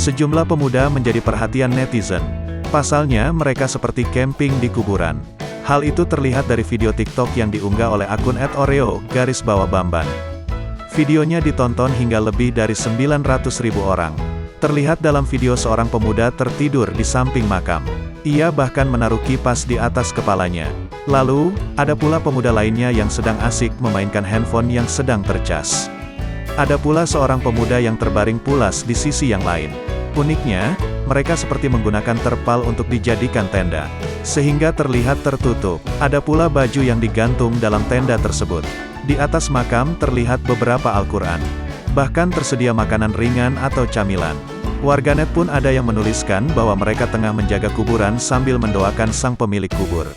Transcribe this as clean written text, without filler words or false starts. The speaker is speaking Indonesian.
Sejumlah pemuda menjadi perhatian netizen. Pasalnya, mereka seperti camping di kuburan. Hal itu terlihat dari video TikTok yang diunggah oleh akun @oreo_bamban. Videonya ditonton hingga lebih dari 900.000 orang. Terlihat dalam video seorang pemuda tertidur di samping makam. Ia bahkan menaruh kipas di atas kepalanya. Lalu, ada pula pemuda lainnya yang sedang asik memainkan handphone yang sedang tercas. Ada pula seorang pemuda yang terbaring pulas di sisi yang lain. Uniknya, mereka seperti menggunakan terpal untuk dijadikan tenda, sehingga terlihat tertutup. Ada pula baju yang digantung dalam tenda tersebut. Di atas makam terlihat beberapa Al-Quran. Bahkan tersedia makanan ringan atau camilan. Warganet pun ada yang menuliskan bahwa mereka tengah menjaga kuburan sambil mendoakan sang pemilik kubur.